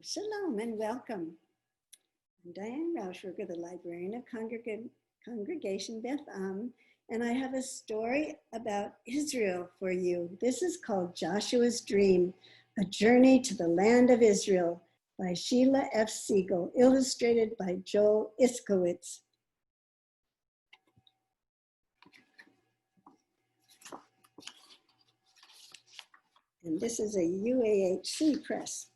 Shalom and welcome. I'm Diane Rauchwerger, the Librarian of Congregation Beth, and I have a story about Israel for you. This is called Joshua's Dream, A Journey to the Land of Israel by Sheila F. Siegel, illustrated by Joel Iskowitz. And this is a UAHC press.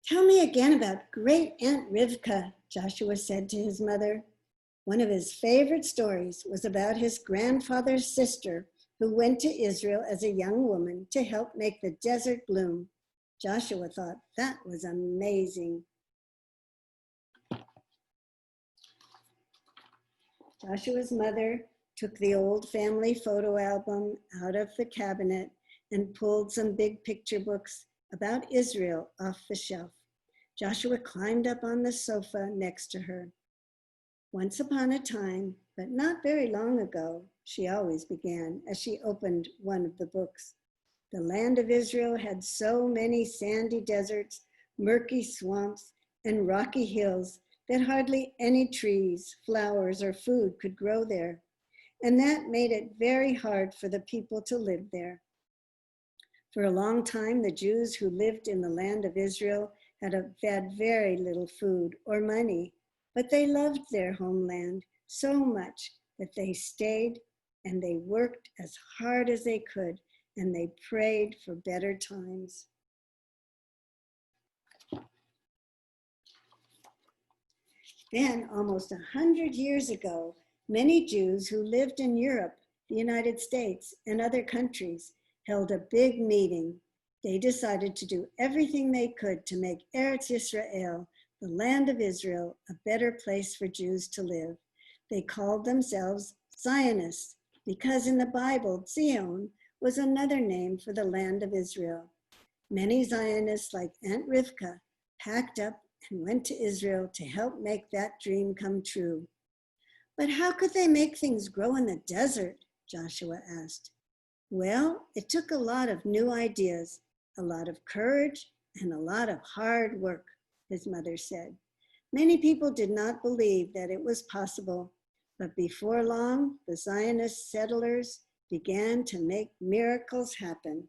Tell me again about Great Aunt Rivka, Joshua said to his mother. One of his favorite stories was about his grandfather's sister who went to Israel as a young woman to help make the desert bloom. Joshua thought that was amazing. Joshua's mother took the old family photo album out of the cabinet and pulled some big picture books about Israel off the shelf. Joshua climbed up on the sofa next to her. Once upon a time, but not very long ago, she always began as she opened one of the books. The land of Israel had so many sandy deserts, murky swamps, and rocky hills that hardly any trees, flowers, or food could grow there. And that made it very hard for the people to live there. For a long time, the Jews who lived in the land of Israel had very little food or money, but they loved their homeland so much that they stayed and they worked as hard as they could, and they prayed for better times. Then, almost 100 years ago, many Jews who lived in Europe, the United States, and other countries held a big meeting. They decided to do everything they could to make Eretz Yisrael, the land of Israel, a better place for Jews to live. They called themselves Zionists because in the Bible, Zion was another name for the land of Israel. Many Zionists, like Aunt Rivka, packed up and went to Israel to help make that dream come true. But how could they make things grow in the desert? Joshua asked. Well, it took a lot of new ideas, a lot of courage, and a lot of hard work, his mother said. Many people did not believe that it was possible, but before long, the Zionist settlers began to make miracles happen.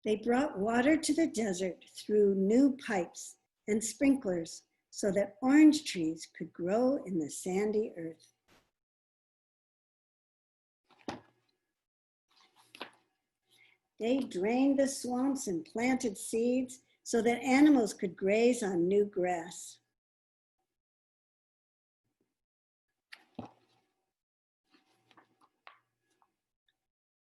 They brought water to the desert through new pipes and sprinklers so that orange trees could grow in the sandy earth. They drained the swamps and planted seeds so that animals could graze on new grass.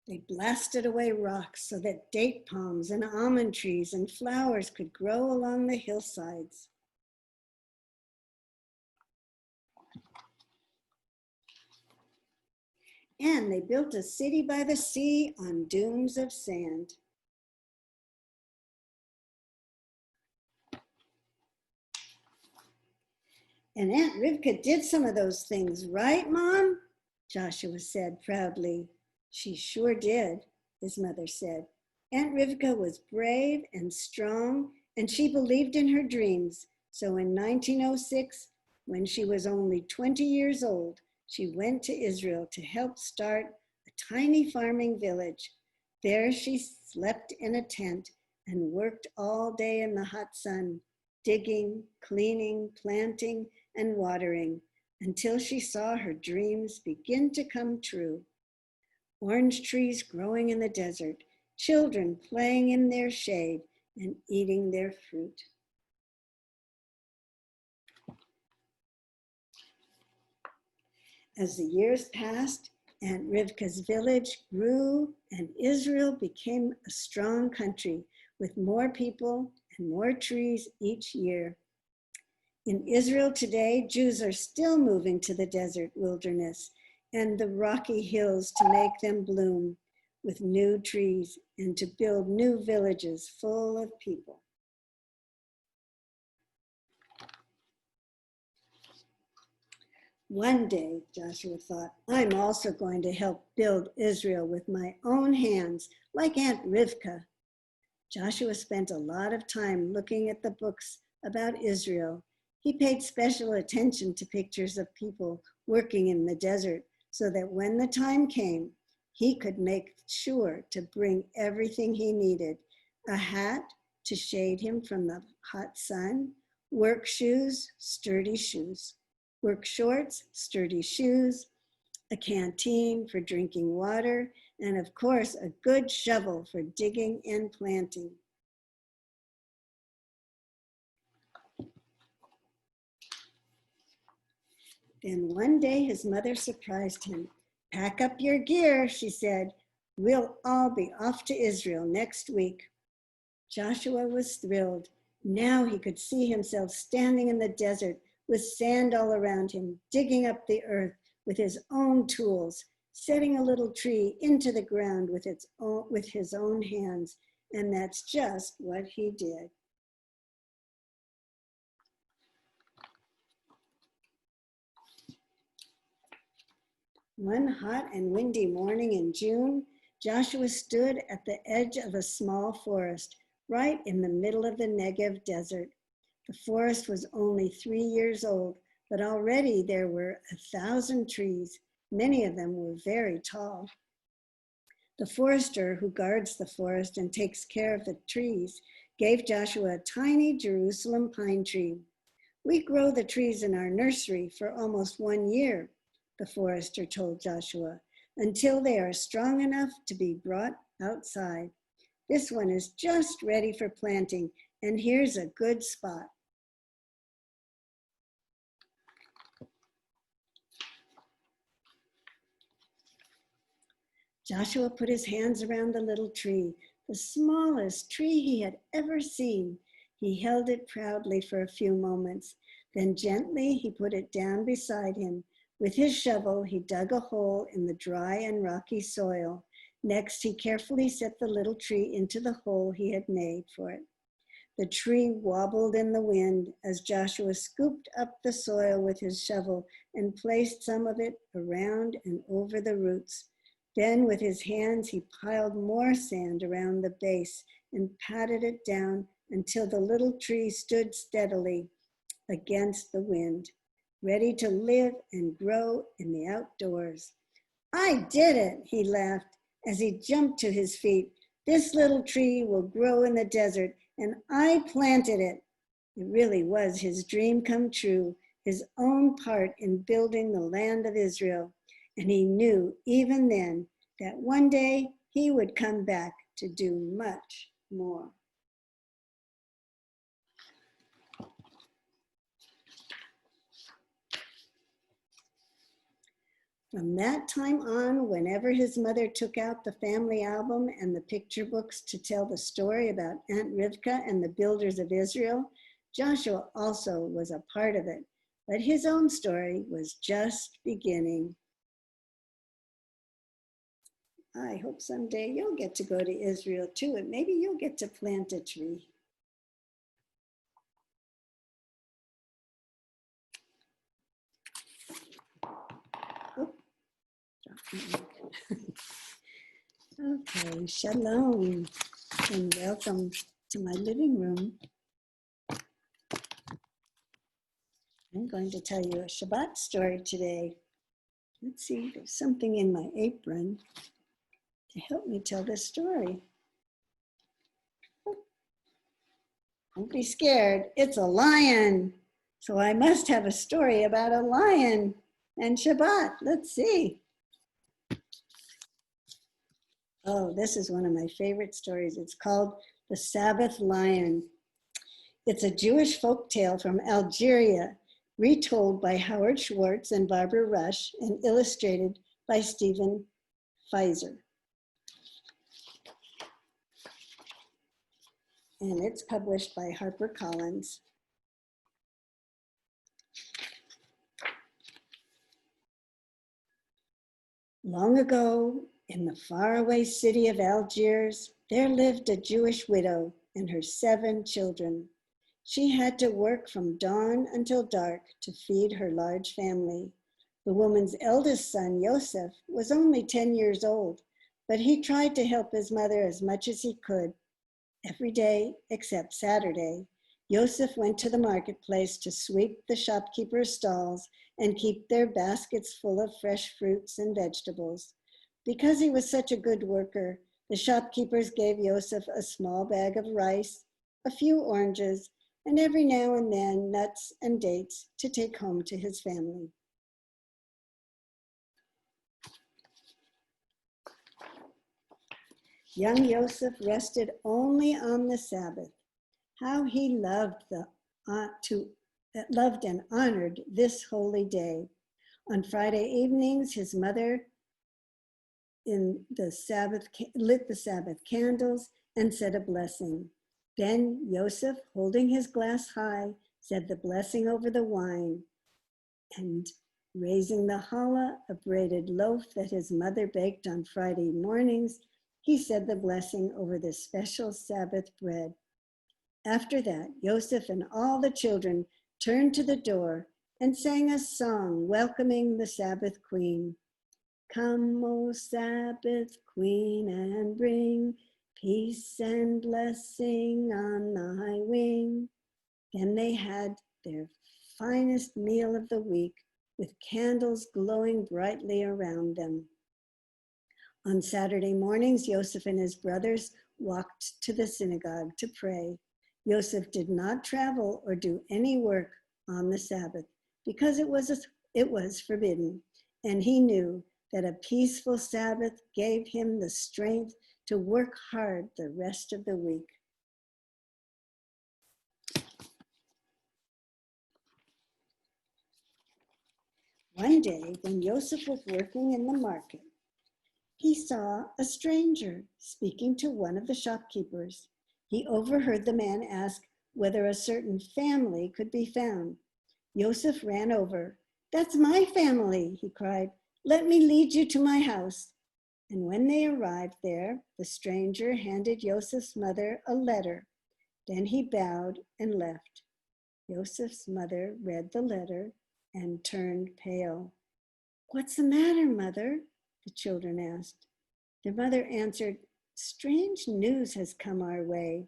They blasted away rocks so that date palms and almond trees and flowers could grow along the hillsides. And they built a city by the sea on dunes of sand. And Aunt Rivka did some of those things, right, Mom? Joshua said proudly. She sure did, his mother said. Aunt Rivka was brave and strong, and she believed in her dreams. So in 1906, when she was only 20 years old, she went to Israel to help start a tiny farming village. There she slept in a tent and worked all day in the hot sun, digging, cleaning, planting, and watering until she saw her dreams begin to come true. Orange trees growing in the desert, children playing in their shade and eating their fruit. As the years passed, Aunt Rivka's village grew and Israel became a strong country with more people and more trees each year. In Israel today, Jews are still moving to the desert wilderness and the rocky hills to make them bloom with new trees and to build new villages full of people. One day, Joshua thought, I'm also going to help build Israel with my own hands, like Aunt Rivka. Joshua spent a lot of time looking at the books about Israel. He paid special attention to pictures of people working in the desert so that when the time came, he could make sure to bring everything he needed: a hat to shade him from the hot sun, work shoes, sturdy shoes, work shorts, sturdy shoes, a canteen for drinking water, and of course, a good shovel for digging and planting. Then one day his mother surprised him. Pack up your gear, she said. We'll all be off to Israel next week. Joshua was thrilled. Now he could see himself standing in the desert with sand all around him, digging up the earth with his own tools, setting a little tree into the ground with his own hands. And that's just what he did. One hot and windy morning in June, Joshua stood at the edge of a small forest, right in the middle of the Negev desert. The forest was only 3 years old, but already there were 1,000 trees. Many of them were very tall. The forester who guards the forest and takes care of the trees gave Joshua a tiny Jerusalem pine tree. We grow the trees in our nursery for almost 1 year, the forester told Joshua, until they are strong enough to be brought outside. This one is just ready for planting, and here's a good spot. Joshua put his hands around the little tree, the smallest tree he had ever seen. He held it proudly for a few moments. Then gently he put it down beside him. With his shovel, he dug a hole in the dry and rocky soil. Next, he carefully set the little tree into the hole he had made for it. The tree wobbled in the wind as Joshua scooped up the soil with his shovel and placed some of it around and over the roots. Then with his hands, he piled more sand around the base and patted it down until the little tree stood steadily against the wind, ready to live and grow in the outdoors. I did it, he laughed as he jumped to his feet. This little tree will grow in the desert, and I planted it. It really was his dream come true, his own part in building the land of Israel. And he knew even then that one day he would come back to do much more. From that time on, whenever his mother took out the family album and the picture books to tell the story about Aunt Rivka and the builders of Israel, Joshua also was a part of it. But his own story was just beginning. I hope someday you'll get to go to Israel too, and maybe you'll get to plant a tree. Oh. Okay, shalom, and welcome to my living room. I'm going to tell you a Shabbat story today. Let's see, there's something in my apron to help me tell this story. Don't be scared, it's a lion. So I must have a story about a lion and Shabbat. Let's see. Oh, this is one of my favorite stories. It's called The Sabbath Lion. It's a Jewish folk tale from Algeria, retold by Howard Schwartz and Barbara Rush and illustrated by Stephen Pfizer. And it's published by HarperCollins. Long ago, in the faraway city of Algiers, there lived a Jewish widow and her 7 children. She had to work from dawn until dark to feed her large family. The woman's eldest son, Yosef, was only 10 years old, but he tried to help his mother as much as he could. Every day except Saturday, Yosef went to the marketplace to sweep the shopkeepers' stalls and keep their baskets full of fresh fruits and vegetables. Because he was such a good worker, the shopkeepers gave Yosef a small bag of rice, a few oranges, and every now and then nuts and dates to take home to his family. Young Yosef rested only on the Sabbath. How he loved and honored this holy day. On Friday evenings, his mother lit the Sabbath candles and said a blessing. Then Yosef, holding his glass high, said the blessing over the wine, and raising the challah, a braided loaf that his mother baked on Friday mornings, he said the blessing over the special Sabbath bread. After that, Yosef and all the children turned to the door and sang a song welcoming the Sabbath queen. Come, O Sabbath queen, and bring peace and blessing on thy wing. Then they had their finest meal of the week with candles glowing brightly around them. On Saturday mornings, Yosef and his brothers walked to the synagogue to pray. Yosef did not travel or do any work on the Sabbath because it was forbidden, and he knew that a peaceful Sabbath gave him the strength to work hard the rest of the week. One day, when Yosef was working in the market, he saw a stranger speaking to one of the shopkeepers. He overheard the man ask whether a certain family could be found. Yosef ran over. "That's my family," he cried. "Let me lead you to my house." And when they arrived there, the stranger handed Yosef's mother a letter. Then he bowed and left. Yosef's mother read the letter and turned pale. "What's the matter, mother?" the children asked. Their mother answered, "Strange news has come our way.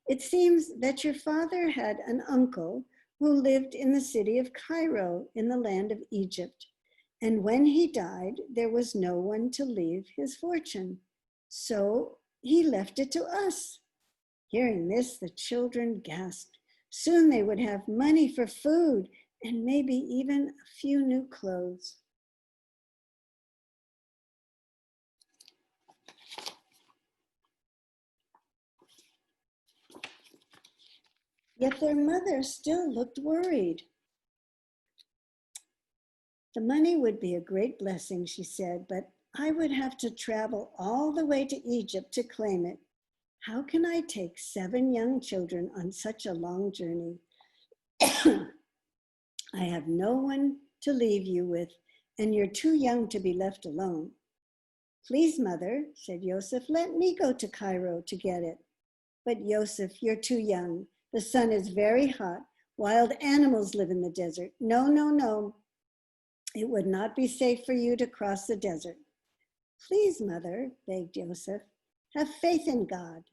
It seems that your father had an uncle who lived in the city of Cairo in the land of Egypt. And when he died, there was no one to leave his fortune. So he left it to us." Hearing this, the children gasped. Soon they would have money for food and maybe even a few new clothes. Yet their mother still looked worried. "The money would be a great blessing," she said, "but I would have to travel all the way to Egypt to claim it. How can I take 7 young children on such a long journey? I have no one to leave you with, and you're too young to be left alone." "Please, mother," said Yosef, "let me go to Cairo to get it." "But Yosef, you're too young. The sun is very hot. Wild animals live in the desert. No, no, no. It would not be safe for you to cross the desert." "Please, mother," begged Yosef, "have faith in God."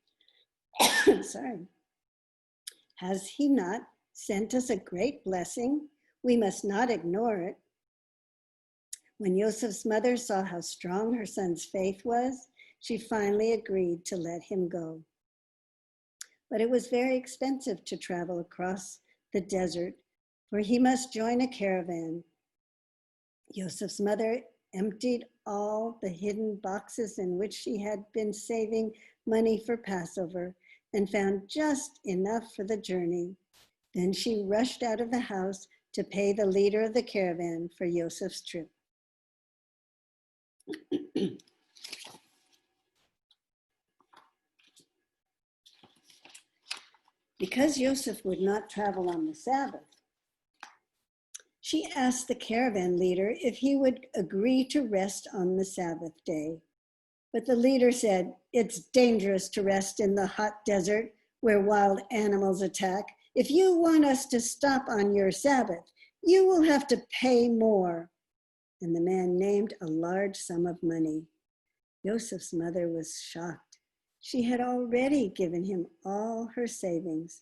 Sorry. "Has he not sent us a great blessing? We must not ignore it." When Yosef's mother saw how strong her son's faith was, she finally agreed to let him go. But it was very expensive to travel across the desert, for he must join a caravan. Yosef's mother emptied all the hidden boxes in which she had been saving money for Passover and found just enough for the journey. Then she rushed out of the house to pay the leader of the caravan for Yosef's trip. Because Yosef would not travel on the Sabbath, she asked the caravan leader if he would agree to rest on the Sabbath day. But the leader said, "It's dangerous to rest in the hot desert where wild animals attack. If you want us to stop on your Sabbath, you will have to pay more." and the man named a large sum of money. Joseph's mother was shocked. She had already given him all her savings.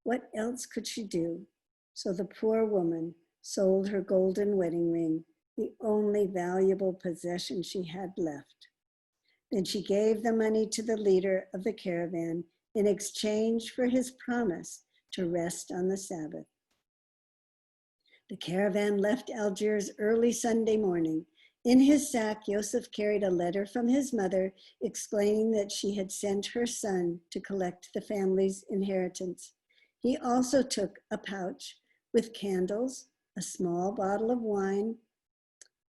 What else could she do? So the poor woman sold her golden wedding ring, the only valuable possession she had left. Then she gave the money to the leader of the caravan in exchange for his promise to rest on the Sabbath. The caravan left Algiers early Sunday morning. In his sack, Joseph carried a letter from his mother explaining that she had sent her son to collect the family's inheritance. He also took a pouch with candles, a small bottle of wine,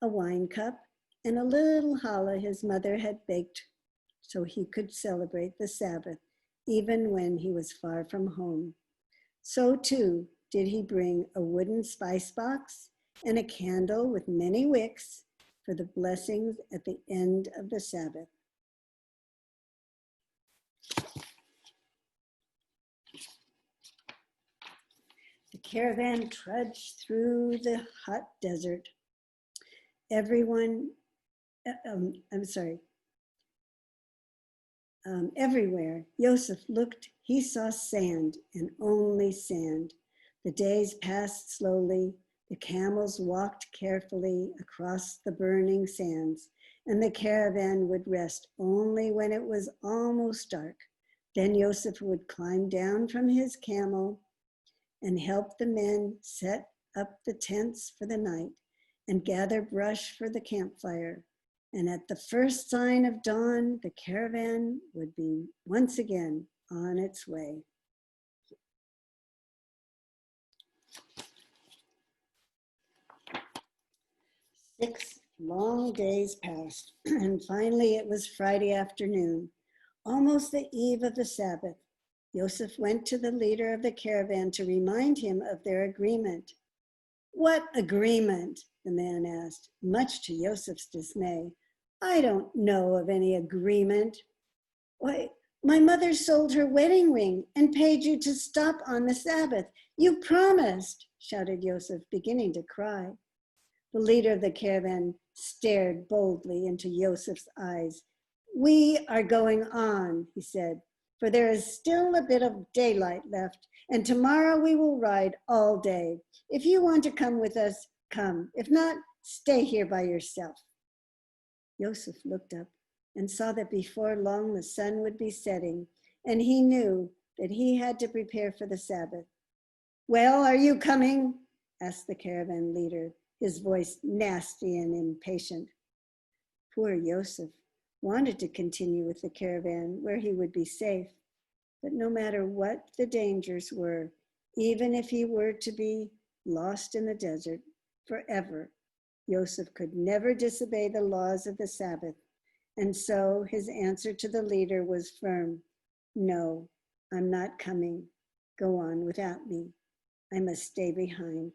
a wine cup, and a little challah his mother had baked so he could celebrate the Sabbath, even when he was far from home. So too did he bring a wooden spice box and a candle with many wicks for the blessings at the end of the Sabbath. The caravan trudged through the hot desert. Everywhere Joseph looked, he saw sand and only sand. The days passed slowly. The camels walked carefully across the burning sands, and the caravan would rest only when it was almost dark. Then Joseph would climb down from his camel and help the men set up the tents for the night and gather brush for the campfire. And at the first sign of dawn, the caravan would be once again on its way. Six long days passed, and finally it was Friday afternoon, almost the eve of the Sabbath. Joseph went to the leader of the caravan to remind him of their agreement. "What agreement?" the man asked, much to Joseph's dismay. "I don't know of any agreement." "Why, my mother sold her wedding ring and paid you to stop on the Sabbath. You promised," shouted Joseph, beginning to cry. The leader of the caravan stared boldly into Joseph's eyes. "We are going on," he said, "for there is still a bit of daylight left, and tomorrow we will ride all day. If you want to come with us, come. If not, stay here by yourself." Joseph looked up and saw that before long the sun would be setting, and he knew that he had to prepare for the Sabbath. "Well, are you coming?" asked the caravan leader, his voice nasty and impatient. Poor Joseph wanted to continue with the caravan where he would be safe, but no matter what the dangers were, even if he were to be lost in the desert forever, Joseph could never disobey the laws of the Sabbath, and so his answer to the leader was firm. "No, I'm not coming. Go on without me. I must stay behind."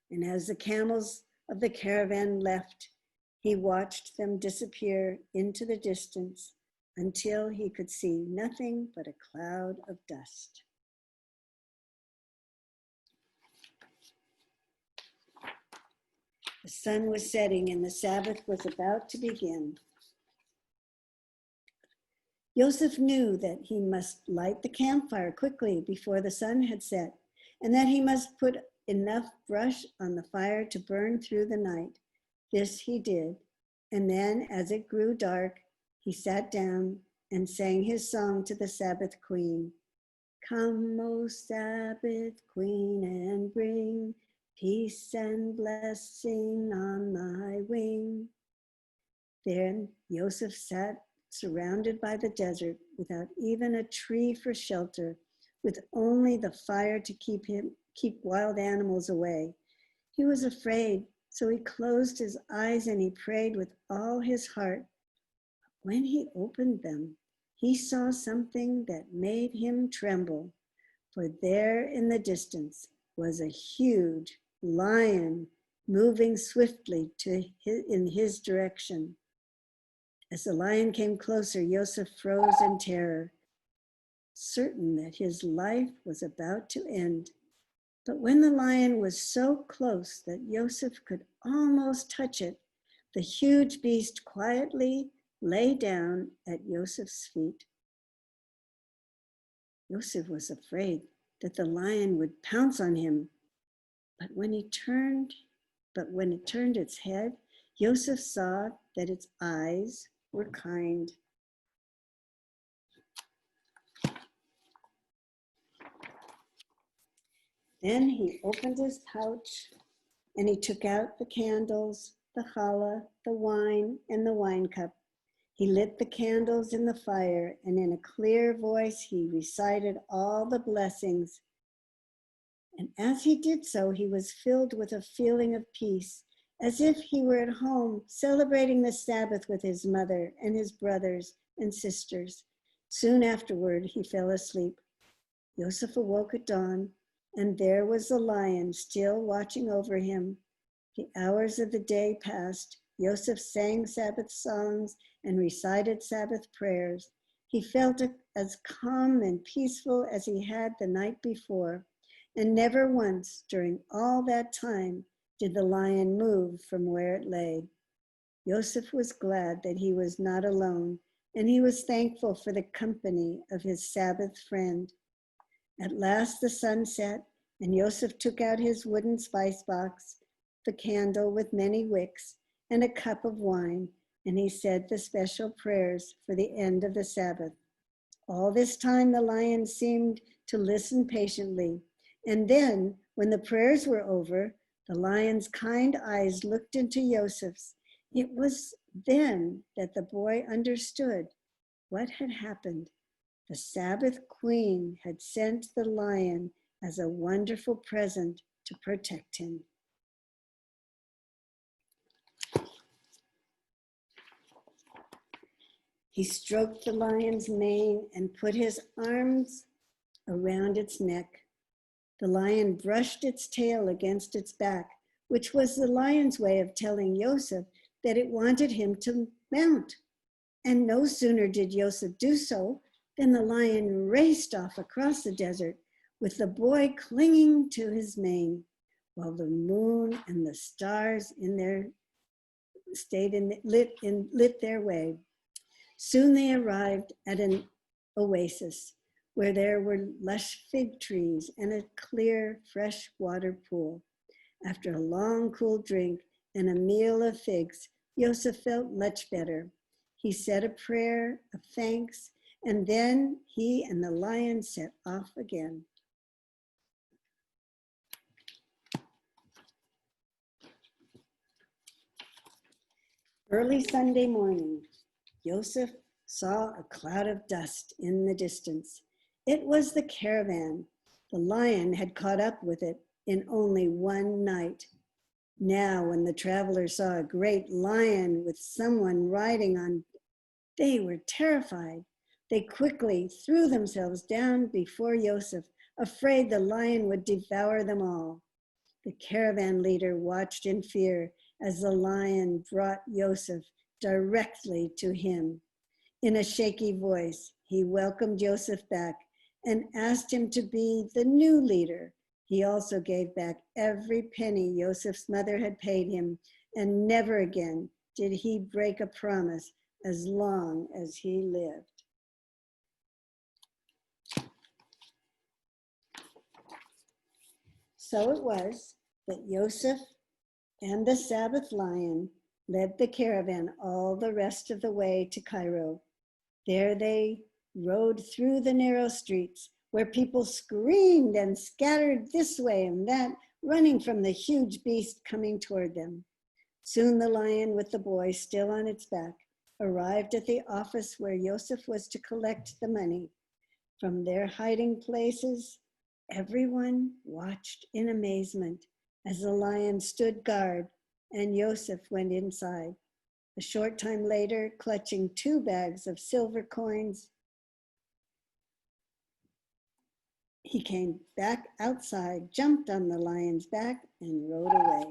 And as the camels of the caravan left, he watched them disappear into the distance until he could see nothing but a cloud of dust. The sun was setting and the Sabbath was about to begin. Joseph knew that he must light the campfire quickly before the sun had set, and that he must put enough brush on the fire to burn through the night. This he did, and then as it grew dark, he sat down and sang his song to the Sabbath queen. "Come, O Sabbath queen, and bring peace and blessing on thy wing." Then Joseph sat surrounded by the desert without even a tree for shelter, with only the fire to keep wild animals away. He was afraid, so he closed his eyes and he prayed with all his heart. When he opened them, he saw something that made him tremble, for there in the distance was a huge lion moving swiftly in his direction. As the lion came closer, Joseph froze in terror, certain that his life was about to end. But when the lion was so close that Joseph could almost touch it, the huge beast quietly lay down at Joseph's feet. Joseph was afraid that the lion would pounce on him, but when it turned its head, Joseph saw that its eyes were kind. Then he opened his pouch and he took out the candles, the challah, the wine, and the wine cup. He lit the candles in the fire, and in a clear voice, he recited all the blessings. And as he did so, he was filled with a feeling of peace, as if he were at home celebrating the Sabbath with his mother and his brothers and sisters. Soon afterward, he fell asleep. Joseph awoke at dawn, and there was the lion still watching over him. The hours of the day passed. Joseph sang Sabbath songs and recited Sabbath prayers. He felt as calm and peaceful as he had the night before, and never once during all that time did the lion move from where it lay. Joseph was glad that he was not alone, and he was thankful for the company of his Sabbath friend. At last the sun set, and Joseph took out his wooden spice box, the candle with many wicks, and a cup of wine, and he said the special prayers for the end of the Sabbath. All this time the lion seemed to listen patiently, and then, when the prayers were over, the lion's kind eyes looked into Joseph's. It was then that the boy understood what had happened. The Sabbath queen had sent the lion as a wonderful present to protect him. He stroked the lion's mane and put his arms around its neck. The lion brushed its tail against its back, which was the lion's way of telling Joseph that it wanted him to mount. And no sooner did Joseph do so than the lion raced off across the desert with the boy clinging to his mane, while the moon and the stars lit their way. Soon they arrived at an oasis where there were lush fig trees and a clear, fresh water pool. After a long, cool drink and a meal of figs, Joseph felt much better. He said a prayer of thanks, and then he and the lion set off again. Early Sunday morning, Joseph saw a cloud of dust in the distance. It was the caravan. The lion had caught up with it in only one night. Now, when the travelers saw a great lion with someone riding on, they were terrified. They quickly threw themselves down before Joseph, afraid the lion would devour them all. The caravan leader watched in fear as the lion brought Joseph directly to him. In a shaky voice, he welcomed Joseph back and asked him to be the new leader. He also gave back every penny Joseph's mother had paid him, and never again did he break a promise as long as he lived. So it was that Joseph and the Sabbath lion led the caravan all the rest of the way to Cairo. There they rode through the narrow streets where people screamed and scattered this way and that, running from the huge beast coming toward them. Soon the lion with the boy still on its back arrived at the office where Joseph was to collect the money. From their hiding places, everyone watched in amazement as the lion stood guard and Joseph went inside. A short time later, clutching 2 bags of silver coins, he came back outside, jumped on the lion's back, and rode away.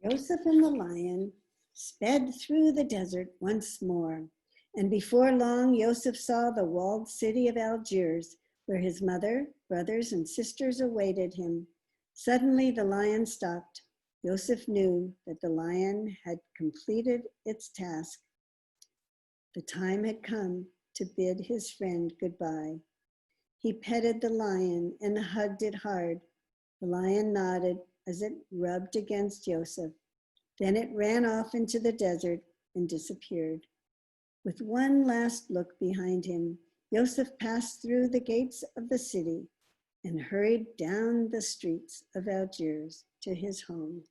Joseph and the lion sped through the desert once more, and before long, Joseph saw the walled city of Algiers, where his mother, brothers, and sisters awaited him. Suddenly, the lion stopped. Joseph knew that the lion had completed its task. The time had come to bid his friend goodbye. He petted the lion and hugged it hard. The lion nodded as it rubbed against Joseph. Then it ran off into the desert and disappeared. With one last look behind him, Joseph passed through the gates of the city and hurried down the streets of Algiers to his home.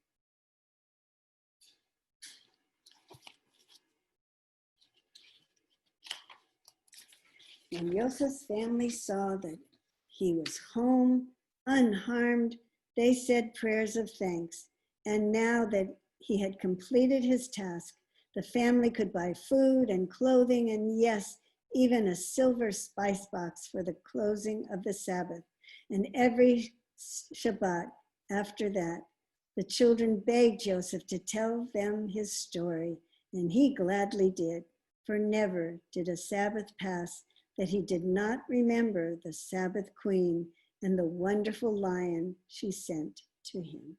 When Joseph's family saw that he was home, unharmed, they said prayers of thanks. And now that he had completed his task, the family could buy food and clothing and, yes, even a silver spice box for the closing of the Sabbath. And every Shabbat after that, the children begged Joseph to tell them his story, and he gladly did, for never did a Sabbath pass that he did not remember the Sabbath queen and the wonderful lion she sent to him.